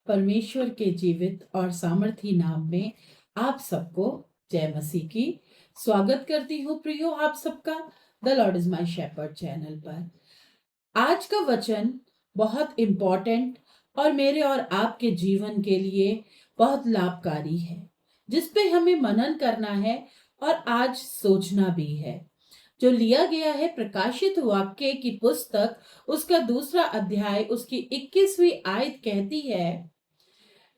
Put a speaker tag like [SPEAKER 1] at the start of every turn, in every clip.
[SPEAKER 1] परमेश्वर के जीवित और सामर्थी नाम में आप सबको जय मसीह की स्वागत करती हूँ प्रियो आप सबका the Lord is my shepherd channel पर। आज का वचन बहुत इम्पोर्टेंट और मेरे और आपके जीवन के लिए बहुत लाभकारी है, जिस पे हमें मनन करना है और आज सोचना भी है। जो लिया गया है प्रकाशित वाक्य की पुस्तक, उसका 2 अध्याय उसकी 21वीं आयत कहती है,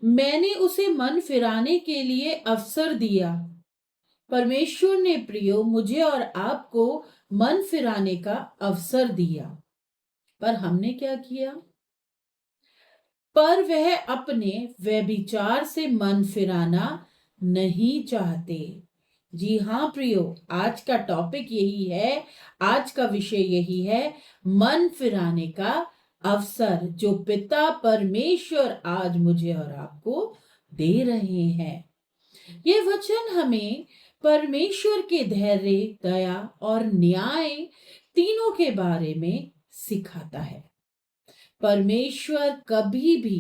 [SPEAKER 1] मैंने उसे मन फिराने के लिए अवसर दिया। परमेश्वर ने प्रियो मुझे और आपको मन फिराने का अवसर दिया, पर हमने क्या किया? पर वह अपने व्यभिचार से मन फिराना नहीं चाहते। जी हाँ प्रियो, आज का टॉपिक यही है, आज का विषय यही है, मन फिराने का अवसर जो पिता परमेश्वर आज मुझे और आपको दे रहे हैं। ये वचन हमें परमेश्वर के धैर्य, दया और न्याय तीनों के बारे में सिखाता है। परमेश्वर कभी भी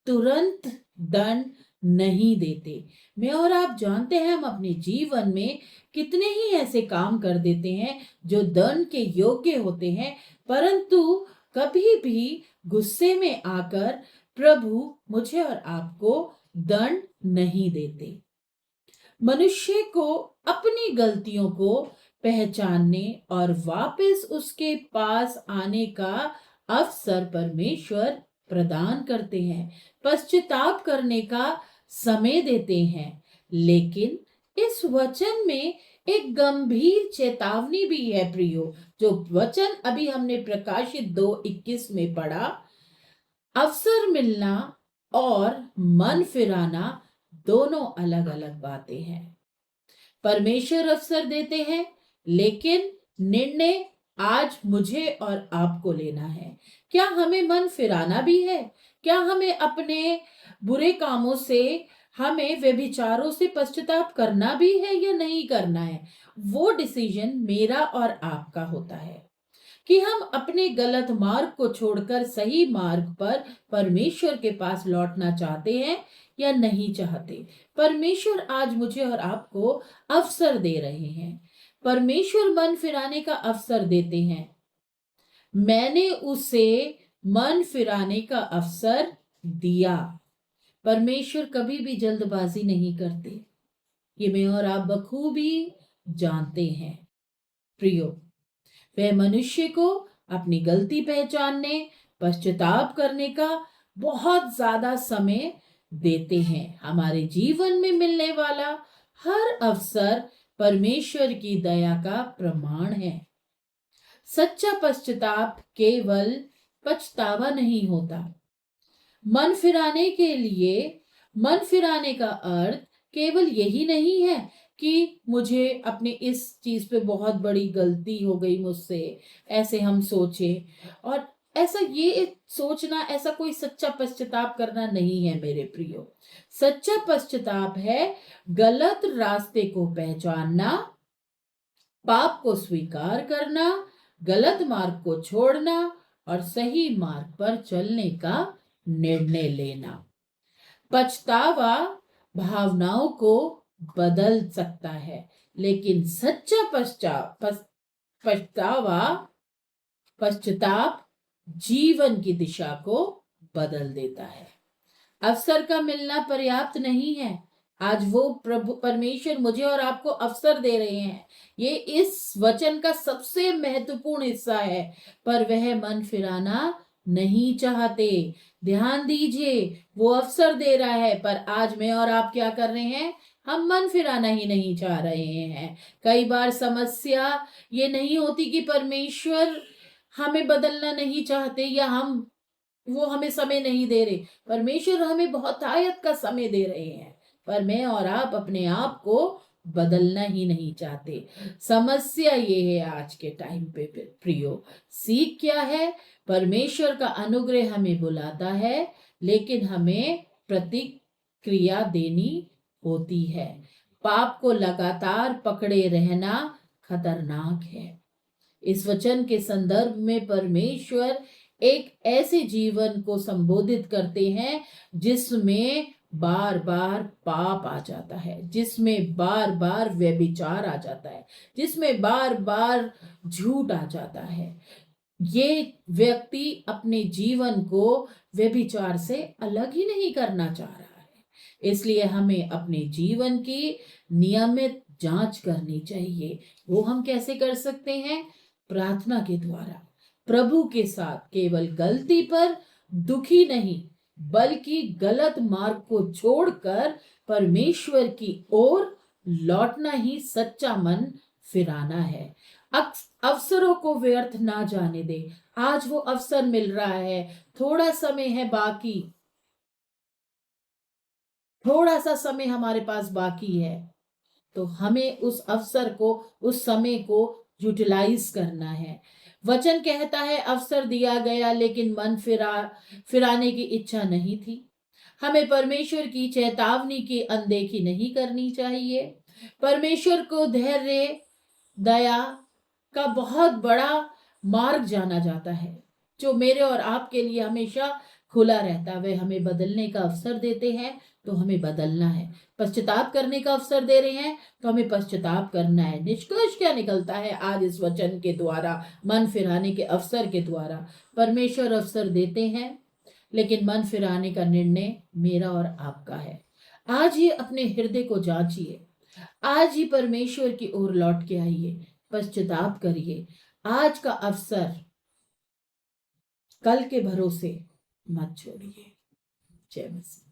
[SPEAKER 1] तुरंत दंड नहीं देते। मैं और आप जानते हैं, हम अपने जीवन में कितने ही ऐसे काम कर देते हैं जो दंड के योग्य होते हैं, परंतु कभी भी गुस्से में आकर प्रभु मुझे और आपको दंड नहीं देते। मनुष्य को अपनी गलतियों को पहचानने और वापस उसके पास आने का अवसर परमेश्वर प्रदान करते हैं, पश्चाताप करने का समय देते हैं। लेकिन इस वचन में एक गंभीर चेतावनी भी है प्रियो। जो वचन अभी हमने प्रकाशित 2:21 में पढ़ा, अवसर मिलना और मन फिराना दोनों अलग अलग बातें हैं। परमेश्वर अवसर देते हैं, लेकिन निर्णय आज मुझे और आपको लेना है। क्या हमें मन फिराना भी है? क्या हमें अपने बुरे कामों से, हमें व्यभिचारों से पश्चाताप करना भी है या नहीं करना है? वो डिसीजन मेरा और आपका होता है कि हम अपने गलत मार्ग को छोड़कर सही मार्ग पर परमेश्वर के पास लौटना चाहते हैं या नहीं चाहते। परमेश्वर आज मुझे और आपको अवसर दे रहे हैं। परमेश्वर मन फिराने का अवसर देते हैं। मैंने उसे मन फिराने का अवसर दिया। परमेश्वर कभी भी जल्दबाजी नहीं करते, ये मैं और आप बखूबी जानते हैं प्रियो। वह मनुष्य को अपनी गलती पहचानने, पश्चाताप करने का बहुत ज्यादा समय देते हैं। हमारे जीवन में मिलने वाला हर अवसर परमेश्वर की दया का प्रमाण है। सच्चा पश्चाताप केवल पछतावा नहीं होता। मन फिराने के लिए, मन फिराने का अर्थ केवल यही नहीं है कि मुझे अपने इस चीज पे बहुत बड़ी गलती हो गई मुझसे, ऐसे हम सोचे। और ऐसा ये सोचना, ऐसा कोई सच्चा पश्चाताप करना नहीं है मेरे प्रियो। सच्चा पश्चाताप है गलत रास्ते को पहचानना, पाप को स्वीकार करना, गलत मार्ग को छोड़ना और सही मार्ग पर चलने का निर्णय लेना। पछतावा भावनाओं को बदल सकता है, लेकिन सच्चा पछतावा, पश्चाताप जीवन की दिशा को बदल देता है। अवसर का मिलना पर्याप्त नहीं है। आज वो प्रभु परमेश्वर मुझे और आपको अवसर दे रहे हैं। ये इस वचन का सबसे महत्वपूर्ण हिस्सा है, पर वह मन फिराना नहीं चाहते। ध्यान दीजिए, वो अवसर दे रहा है, पर आज मैं और आप क्या कर रहे हैं? हम मन फिराना ही नहीं चाह रहे हैं। कई बार समस्या ये नहीं होती कि परमेश्वर हमें बदलना नहीं चाहते या वो हमें समय नहीं दे रहे। परमेश्वर हमें बहुत आयत का समय दे रहे हैं, पर मैं और आप अपने आप को बदलना ही नहीं चाहते। समस्या ये है आज के टाइम पे प्रियो। सीख क्या है? परमेश्वर का अनुग्रह हमें बुलाता है, लेकिन हमें प्रतिक्रिया देनी होती है। पाप को लगातार पकड़े रहना खतरनाक है। इस वचन के संदर्भ में परमेश्वर एक ऐसे जीवन को संबोधित करते हैं जिसमें बार बार पाप आ जाता है, जिसमें बार बार व्यभिचार आ जाता है, जिसमें बार बार झूठ आ जाता है। ये व्यक्ति अपने जीवन को व्यभिचार से अलग ही नहीं करना चाह रहा है। इसलिए हमें अपने जीवन की नियमित जांच करनी चाहिए। वो हम कैसे कर सकते हैं? प्रार्थना के द्वारा, प्रभु के साथ केवल गलती पर दुखी नहीं, बल्कि गलत मार्ग को छोड़कर परमेश्वर की ओर लौटना ही सच्चा मन फिराना है। अवसरों को व्यर्थ ना जाने दे। आज वो अवसर मिल रहा है, थोड़ा समय है बाकी, थोड़ा सा समय हमारे पास बाकी है, तो हमें उस अवसर को, उस समय को यूटिलाइज करना है। वचन कहता है अवसर दिया गया लेकिन मन फिराने की इच्छा नहीं थी। हमें परमेश्वर की चेतावनी की अनदेखी नहीं करनी चाहिए। परमेश्वर को धैर्य, दया का बहुत बड़ा मार्ग जाना जाता है, जो मेरे और आपके लिए हमेशा खुला रहता है। वे हमें बदलने का अवसर देते हैं तो हमें बदलना है। पश्चाताप करने का अवसर दे रहे हैं तो हमें पश्चाताप करना है। निष्कर्ष क्या निकलता है आज इस वचन के द्वारा, मन फिराने के अवसर के द्वारा? परमेश्वर अवसर देते हैं लेकिन मन फिराने का निर्णय मेरा और आपका है। आज ही अपने हृदय को जांचिए, आज ही परमेश्वर की ओर लौट के आइए, पश्चाताप करिए। आज का अवसर कल के भरोसे मत छोड़िए। जय मसीह।